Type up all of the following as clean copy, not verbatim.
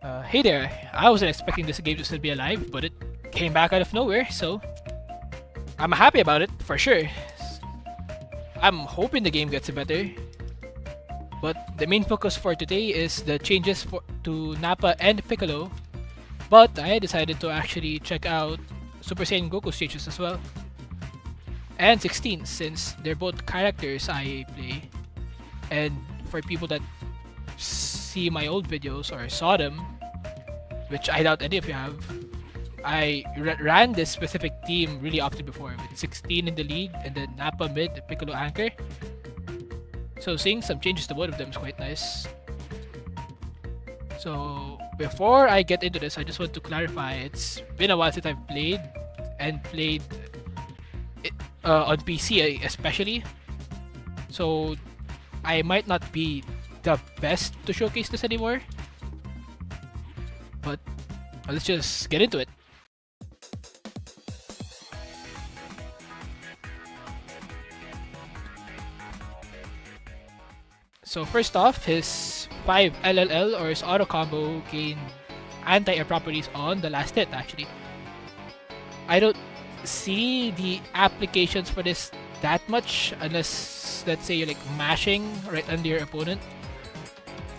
Hey there, I wasn't expecting this game to still be alive, but it came back out of nowhere, so I'm happy about it, for sure. I'm hoping the game gets better, but the main focus for today is the changes to Nappa and Piccolo, but I decided to actually check out Super Saiyan Goku's changes as well, and 16 since they're both characters I play, and for people that see my old videos or saw them, which I doubt any of you have, I ran this specific team really often before with 16 in the lead and then Nappa mid, Piccolo anchor. So seeing some changes to both of them is quite nice. So before I get into this, I just want to clarify it's been a while since I've played and played it, on PC especially. So I might not be the best to showcase this anymore. But let's just get into it. So first off, his 5 LLL or his auto combo gained anti-air properties on the last hit actually. I don't see the applications for this that much unless, let's say, you're like mashing right under your opponent.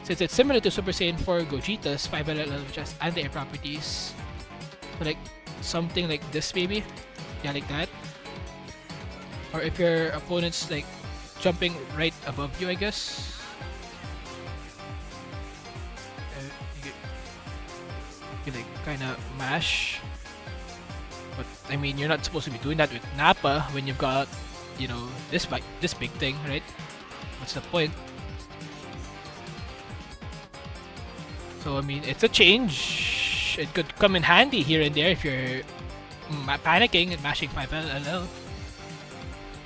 Since it's similar to Super Saiyan 4 Gogeta's 5 LLL which has anti-air properties. So like something like this maybe? Yeah, like that. Or if your opponent's like jumping right above you, I guess. You like kinda mash. But I mean, you're not supposed to be doing that with Nappa when you've got, you know, this big thing, right? What's the point? So I mean, it's a change. It could come in handy here and there if you're panicking and mashing 5LL.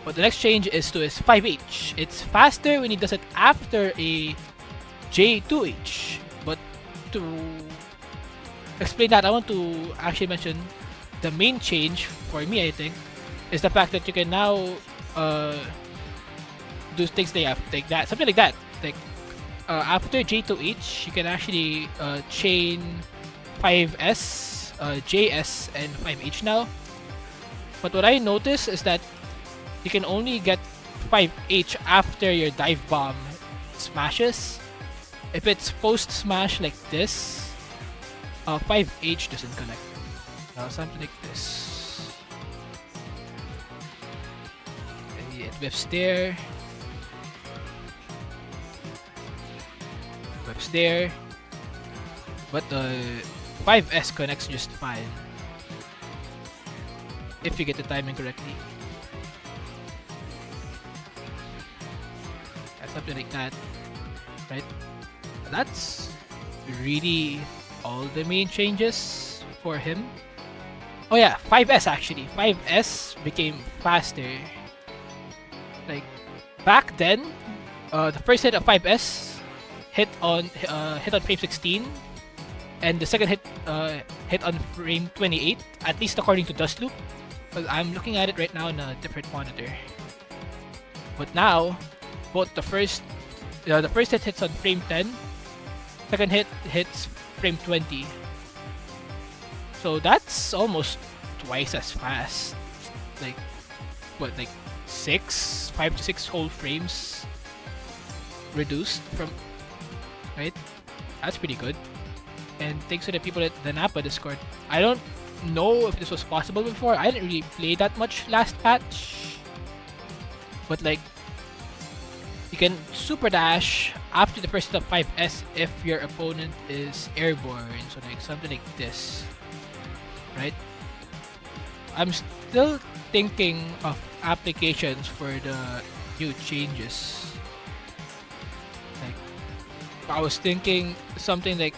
But the next change is to his 5H. It's faster when he does it after a J2H. But to explain that, I want to actually mention the main change for me, I think, is the fact that you can now do things like that, something like that. Like after J2H, you can actually chain 5S, JS, and 5H now. But what I noticed is that you can only get 5H after your dive bomb smashes. If it's post smash like this, 5H doesn't connect. Something like this. And it whips there. Whips there. But the 5S connects just fine. If you get the timing correctly. Something like that, right? That's really all the main changes for him. Oh yeah, 5S actually. 5S became faster. Like back then, the first hit of 5S hit on frame 16, and the second hit on frame 28. At least according to Dustloop. Well, I'm looking at it right now on a different monitor. But now, both the first hit hits on frame 10, second hit hits frame 20. So that's almost twice as fast. Like what, like 5 to 6 whole frames reduced from, right? That's pretty good. And thanks to the people at the Nappa Discord. I don't know if this was possible before. I didn't really play that much last patch. But like, you can super dash after the first hit of 5S if your opponent is airborne. So like something like this, right? I'm still thinking of applications for the new changes. Like I was thinking something like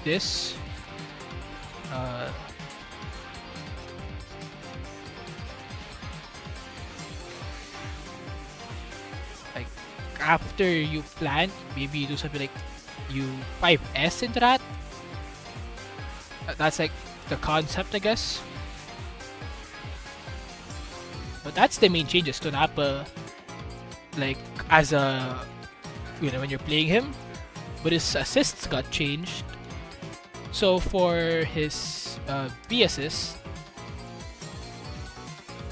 this. After you plant, maybe you do something like you 5S into that. That's like the concept, I guess. But that's the main changes to Nappa. Like as a, you know, when you're playing him, but his assists got changed. So for his B assist,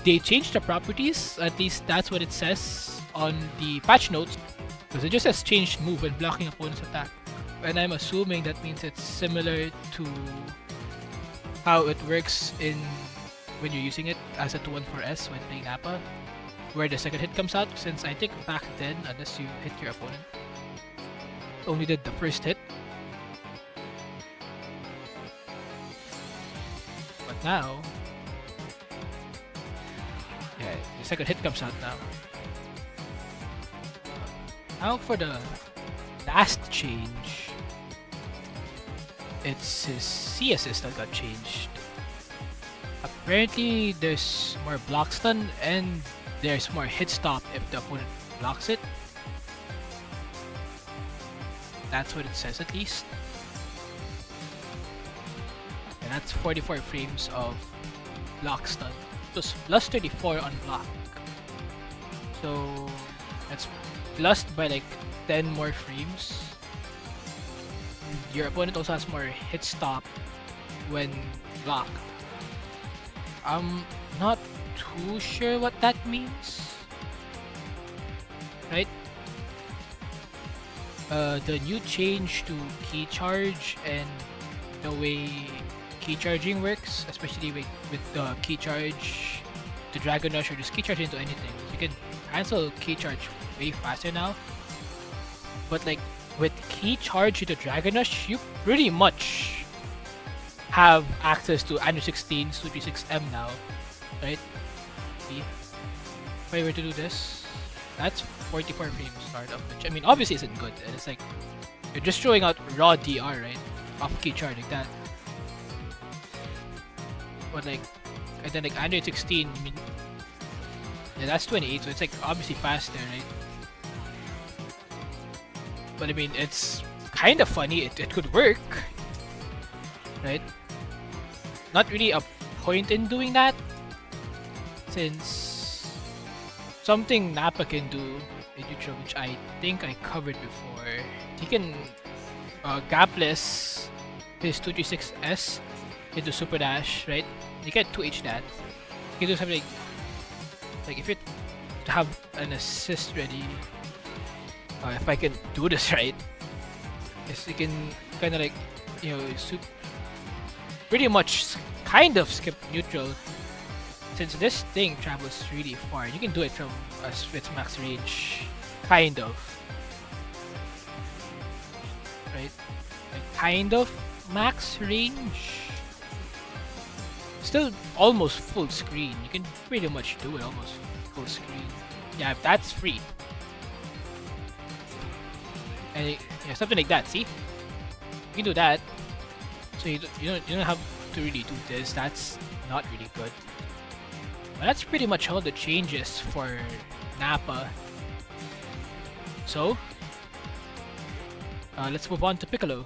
they changed the properties. At least that's what it says on the patch notes. Because it just says changed move when blocking opponent's attack. And I'm assuming that means it's similar to how it works in when you're using it as a 2-1-4S when playing Nappa, where the second hit comes out. Since I think back then, unless you hit your opponent, only did the first hit. But now, yeah, the second hit comes out now. Now for the last change, it's his C assist that got changed. Apparently, there's more block stun and there's more hit stop if the opponent blocks it. That's what it says at least. And that's 44 frames of block stun. So it's plus 34 on block. So that's plus by like 10 more frames. Your opponent also has more hit stop when blocked. I'm not too sure what that means. Right? The new change to key charge and the way key charging works, especially with the key charge to Dragon Rush or just key charge into anything. You can cancel key charge way faster now. But like with key charge into Dragon Rush, you pretty much have access to Android 16 236M now, right? See? If I were to do this, that's 44 frames startup, which I mean obviously isn't good. And it's like you're just throwing out raw DR, right? Off key charge like that. But like, and then like Android 16, I mean, yeah, that's 28, so it's like obviously faster, right? But I mean, it's kind of funny. It could work, right? Not really a point in doing that, since something Nappa can do in neutral, which I think I covered before. He can gapless his 236S into Super Dash, right? You get 2H that. You can do something like if you have an assist ready. If I can do this right, yes, you can kind of like, you know, pretty much kind of skip neutral, since this thing travels really far. You can do it from its max range, kind of, right? Like kind of max range. Still almost full screen. You can pretty much do it almost full screen. Yeah, if that's free. And yeah, something like that. See, you can do that. So you don't have to really do this. That's not really good. But that's pretty much all the changes for Nappa. So let's move on to Piccolo.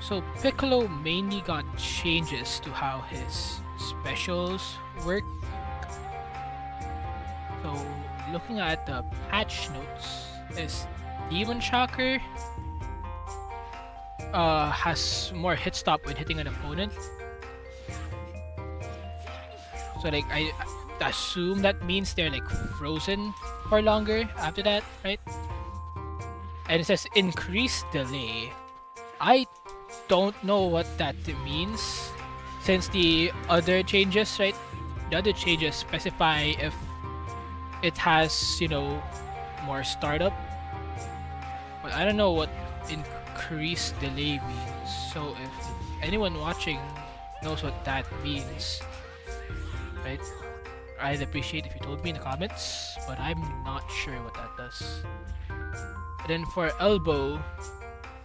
So Piccolo mainly got changes to how his specials work. So looking at the patch notes, his Demon Shocker has more hit stop when hitting an opponent. So like I assume that means they're like frozen for longer after that, right? And it says increased delay. I don't know what that means, since the other changes, right? The other changes specify if it has, you know, more startup. But I don't know what increased delay means. So if anyone watching knows what that means, right? I'd appreciate if you told me in the comments, but I'm not sure what that does. And then for elbow,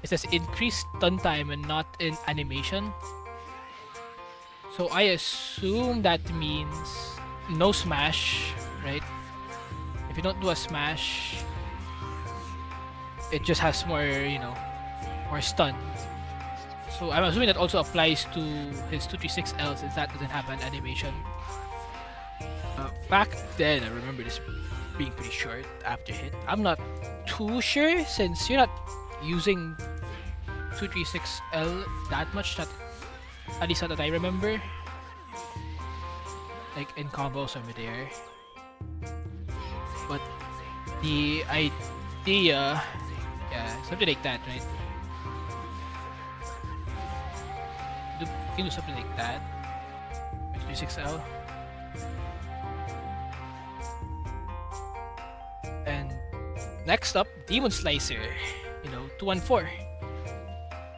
it says increased stun time and not in animation. So I assume that means no smash, right? If you don't do a smash, it just has more, you know, more stun. So I'm assuming that also applies to his 236L, since that doesn't have an animation. back then, I remember this being pretty short after hit. I'm not too sure since you're not using 236L that much, not, at least not that I remember. Like in combos or midair. But the idea, yeah, something like that, right? You can do something like that with 36L. And next up, Demon Slicer, 214.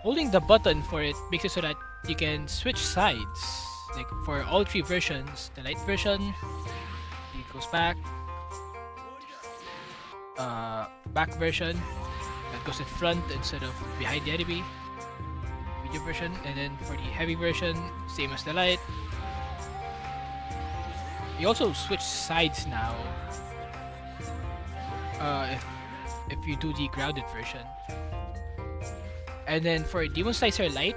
Holding the button for it makes it so that you can switch sides. Like for all three versions, the light version, it goes back. Back version, that goes in front instead of behind the enemy. Medium version, and then for the heavy version, same as the light. You also switch sides now. If you do the grounded version. And then for Demon Slicer Light,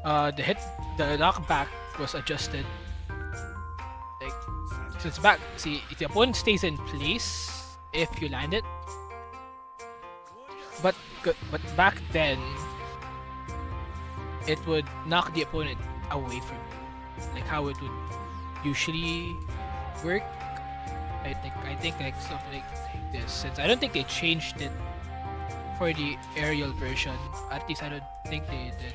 the knockback was adjusted. Like, since back, see, the opponent stays in place if you land it. But back then, it would knock the opponent away from you, like how it would usually work. I think like something like this. Since I don't think they changed it for the aerial version. At least I don't think they did.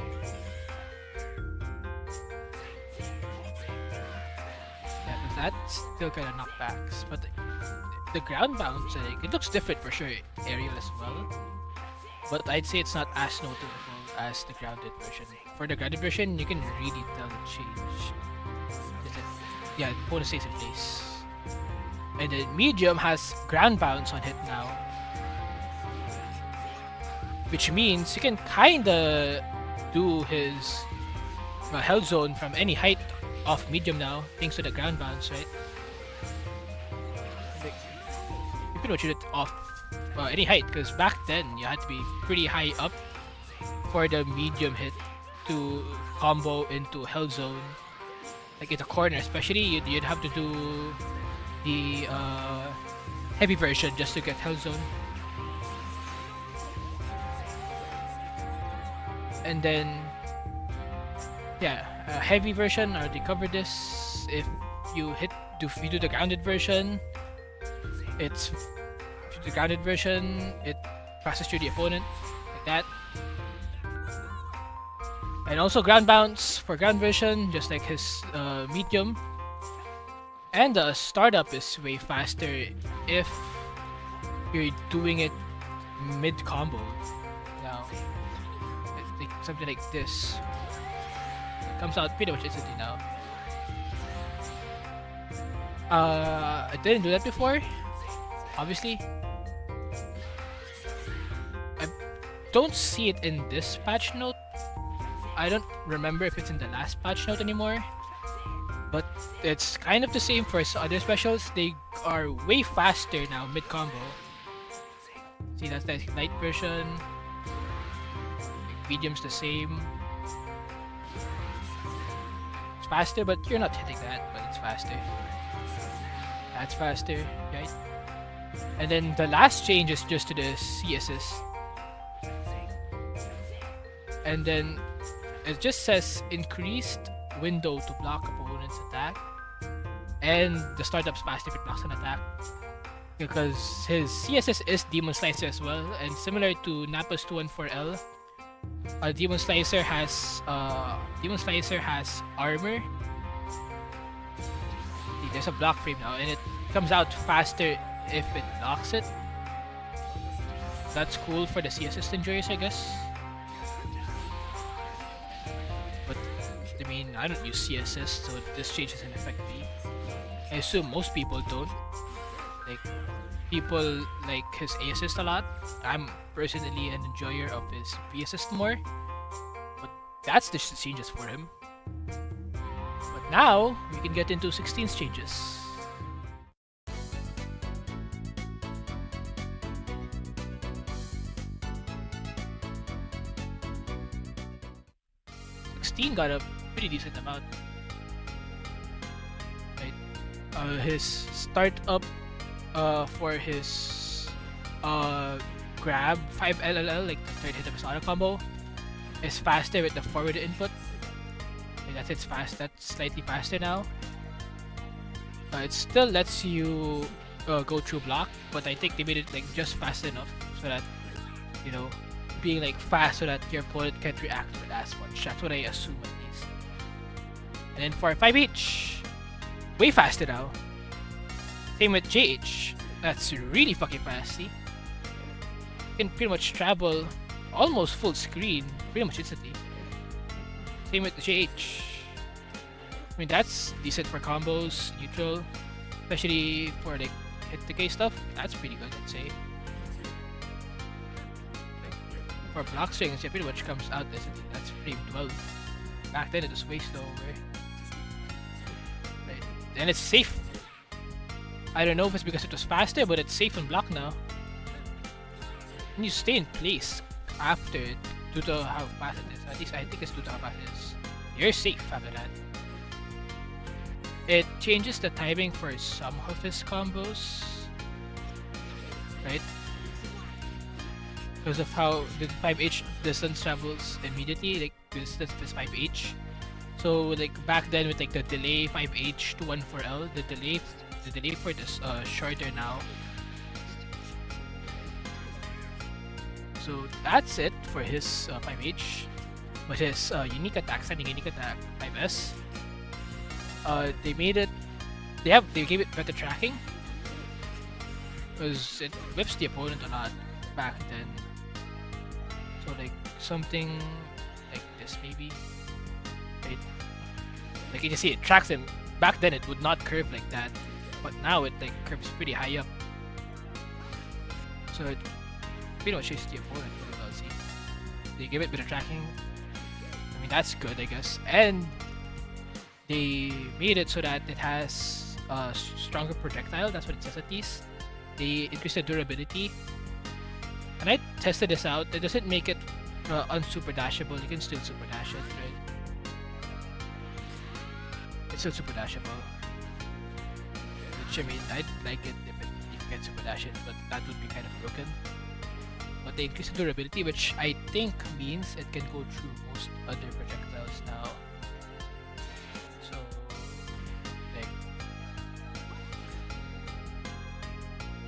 Yeah, but that's still kind of knockbacks. But the ground bounce, like, it looks different for sure, aerial as well. But I'd say it's not as notable as the grounded version. For the grounded version, you can really tell the change. Yeah, the opponent stays in place. And then medium has ground bounce on hit now. Which means you can kinda do his held zone from any height off medium now, thanks to the ground bounce, right? Like, you pretty much hit it off any height, because back then you had to be pretty high up for the medium hit to combo into held zone. Like in the corner especially, you'd have to do the heavy version just to get held zone. And then, yeah, heavy version, I already covered this. If you do the grounded version, it passes through the opponent like that. And also ground bounce for ground version, just like his medium. And the startup is way faster if you're doing it mid combo. Now, like something like this, it comes out pretty much instantly now. I didn't do that before, obviously. I don't see it in this patch note. I don't remember if it's in the last patch note anymore. But it's kind of the same for other specials. They are way faster now mid combo. See, that's the light version. Medium's the same. It's faster, but you're not hitting that, but it's faster. That's faster, right? And then the last change is just to the CSS. And then it just says increased window to block opponent's attack, and the startup's faster if it blocks an attack, because his CSS is Demon Slicer as well, and similar to Nappa's 214L, Demon Slicer has armor. See, there's a block frame now, and it comes out faster if it blocks it. That's cool for the CSS enjoyers, I guess. I mean, I don't use CSS, so this change doesn't affect me. I assume most people don't. Like, people like his A assist a lot. I'm personally an enjoyer of his B assist more. But that's the changes for him. But now, we can get into 16's changes. Got a pretty decent amount, right? His startup for his grab 5 LLL, like the third hit of his auto combo, is faster with the forward input. It's fast. That's slightly faster now. It still lets you go through block, but I think they made it like just fast enough so that being like fast so that your opponent can't react to it as much. That's what I assume at least. And then for 5H, way faster now. Same with JH. That's really fucking fast. See, you can pretty much travel almost full screen pretty much instantly. Same with the JH. I mean, that's decent for combos, neutral, especially for like hit decay stuff. That's pretty good, I'd say. Like, for block swings, it pretty much comes out instantly. That's pretty well. Back then it was way slower. Right. And it's safe. I don't know if it's because it was faster, but it's safe on block now. And you stay in place after it due to how fast it is. At least I think it's due to how fast it is. You're safe after that. It changes the timing for some of his combos, right? Because of how the 5H distance travels immediately, like the distance is 5H. So like back then with like the delay 5H to 1.4L, the delay for this shorter now. So that's it for his 5H. But his unique attack, standing unique attack 5S. They made it. They gave it better tracking because it whips the opponent a lot back then. So like something like this maybe. Right? Like you can see it tracks him. Back then it would not curve like that, but now it like curves pretty high up. So it pretty much chases the opponent pretty well. See, they give it better tracking. I mean that's good, I guess, and they made it so that it has a stronger projectile. That's what it says at least. They increased the durability. And I tested this out. It doesn't make it unsuper dashable. You can still super dash it, right? It's still super dashable. Which I mean, I'd like it if you can super dash it, but that would be kind of broken. But they increased the durability, which I think means it can go through most other projectiles now.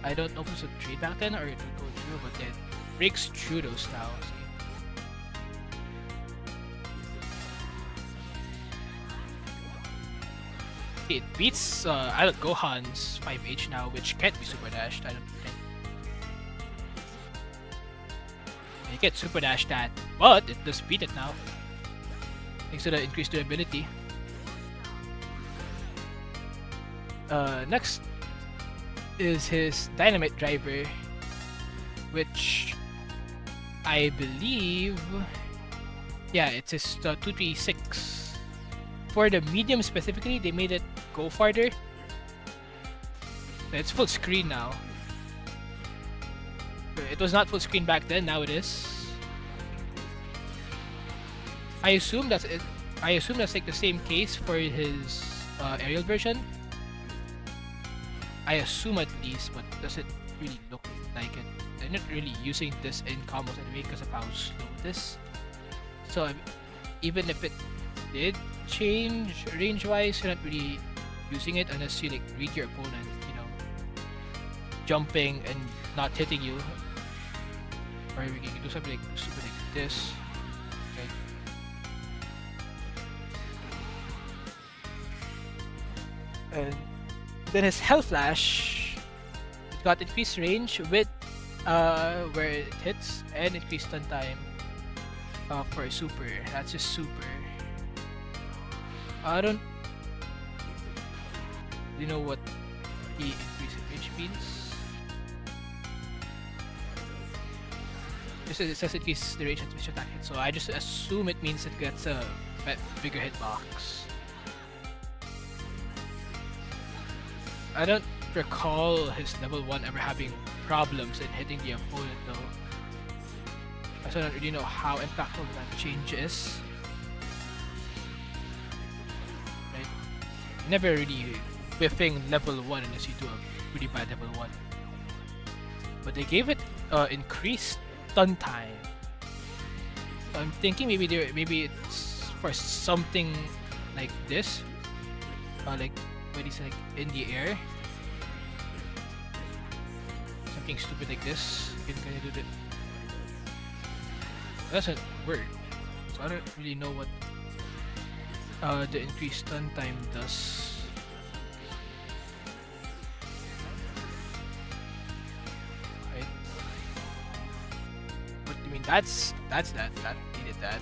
I don't know if it's a trade back then or it would go through, but it breaks through those now. See? It beats Gohan's 5H now, which can't be super dashed, I don't think. You can super dash that, but it does beat it now. Thanks to the increased durability. Next is his dynamite driver, which I believe, yeah, it's his 236. For the medium specifically, they made it go farther. It's full screen now. It was not full screen back then. Now it is. I assume that's it. I assume that's like the same case for his aerial version. I assume at least, but does it really look like it? They're not really using this in combos anyway because of how slow it is. So even if it did change range-wise, you're not really using it unless you like read your opponent, jumping and not hitting you. Or you can do something like super like this. Okay. And then his Hell Flash, it got increased range with where it hits and increased stun time for a super. That's just super. I don't know what the increase in range means. It says increase the range at which attack hits, so I just assume it means it gets a bigger hitbox. I don't recall his level 1 ever having problems in hitting the opponent though. So I don't really know how impactful that change is. Right? Never really whiffing level 1 unless you do a pretty bad level 1. But they gave it increased stun time. So I'm thinking maybe it's for something like this. Like when he's like in the air. Something stupid like this. You can kind of do that. Doesn't work. So I don't really know what the increased stun time does. Right. But I mean that's that needed that.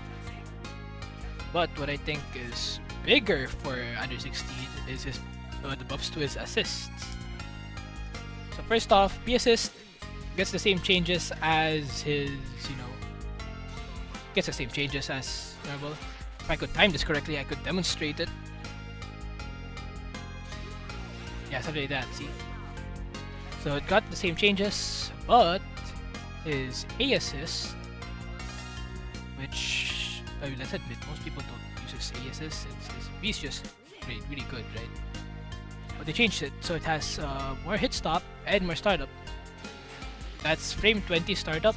But what I think is bigger for under 16 is his the buffs to his assists. So first off, P assist gets the same changes as his, gets the same changes as normal. If I could time this correctly, I could demonstrate it. Yeah, something like that, see? So it got the same changes, but his A assist, which, I mean, let's admit, most people don't use his A assist since his B is just really good, right? But they changed it, so it has more hit stop and more startup. That's frame 20 startup,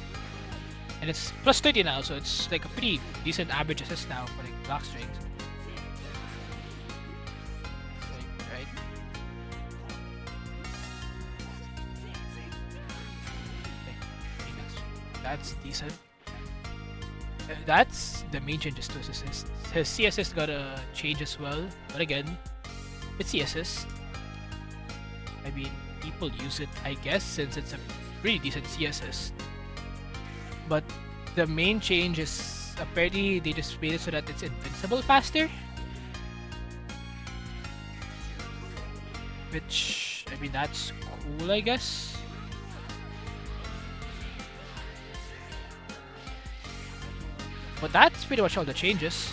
and it's plus 30 now, so it's like a pretty decent average assist now for like block strings. Right. That's decent. That's the main changes to his assist. His C assist got a change as well, but again, it's C assist. I mean, people use it, I guess, since it's a pretty decent C assist. But the main change is apparently they just made it so that it's invincible faster. Which, I mean, that's cool, I guess. But that's pretty much all the changes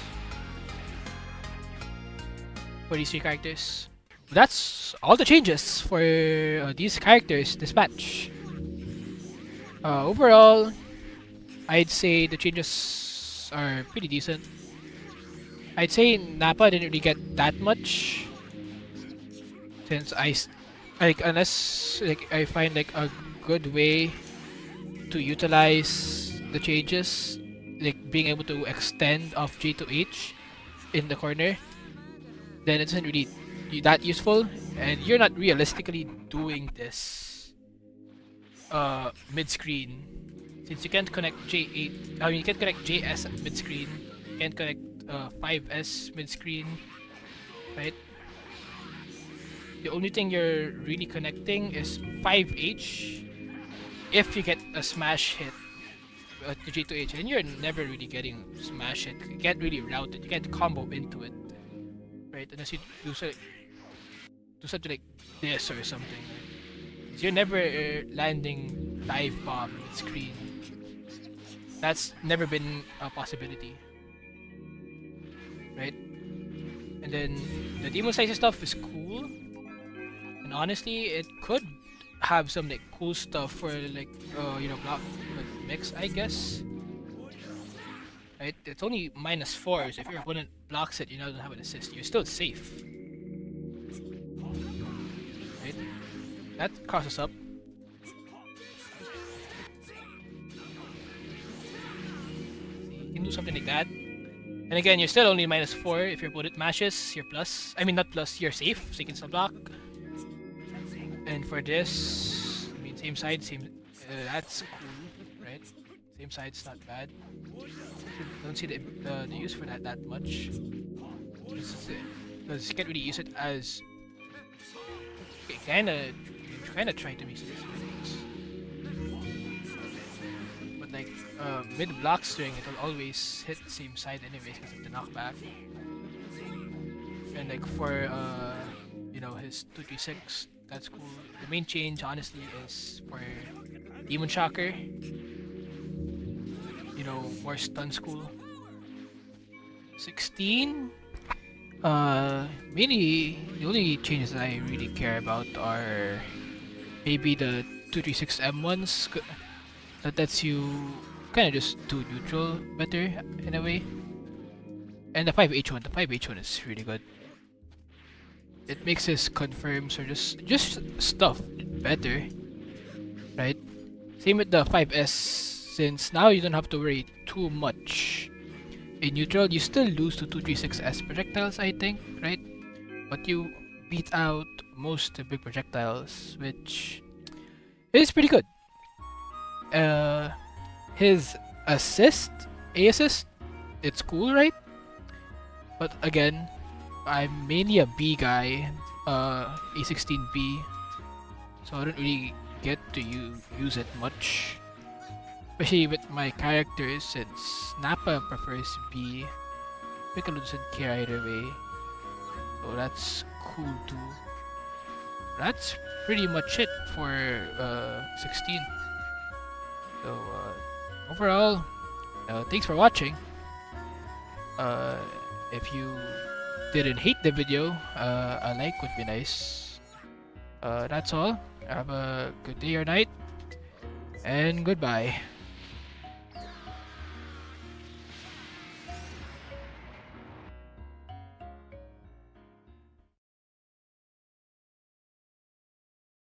for these three characters. That's all the changes for these characters this match. Overall, I'd say the changes are pretty decent. I'd say Nappa didn't really get that much, since unless like I find like a good way to utilize the changes, like being able to extend off J to H in the corner, then it isn't really that useful, and you're not realistically doing this mid screen, since you can't connect J8. I mean, you can't connect JS mid screen, you can't connect 5S mid screen, right? The only thing you're really connecting is 5H if you get a smash hit to J to H, and you're never really getting smash hit. You can't really route it, you can't combo into it, right? Unless you do something like this or something. Right? So you're never landing dive bomb mid screen. That's never been a possibility, right? And then the Demon Slicer stuff is cool, and honestly, it could have some like cool stuff for like block mix, I guess. Right? It's only -4, so if your opponent blocks it, you don't have an assist. You're still safe. Right? That crosses up. You can do something like that. And again, you're still only -4 if your opponent mashes. You're plus. I mean, not plus. You're safe, so you can still block. And for this, I mean, same side, same. That's cool, right? Same side's not bad. Don't see the use for that much. Because you can't really use it as. You kind of try to make some mistakes. But like mid block string, it'll always hit the same side anyways because of the knockback. And like for his 236. That's cool. The main change, honestly, is for Demon Shocker. More stun school. 16. Mainly the only changes that I really care about are maybe the 236 M ones. That lets you kind of just do neutral better in a way. And the 5H one. The 5H one is really good. it makes his confirms or just stuff better, right? Same with the 5S, since now you don't have to worry too much. In neutral, you still lose to 236S projectiles, I think, right? But you beat out most big projectiles, which is pretty good. His assist, A assist, it's cool, right? But again, I'm mainly a B guy, A16B, so I don't really get to use it much. Especially with my characters, since Nappa prefers B, Piccolo doesn't care either way, so that's cool too. That's pretty much it for 16. So overall, thanks for watching. If you didn't hate the video, a like would be nice. That's all. Have a good day or night, and goodbye.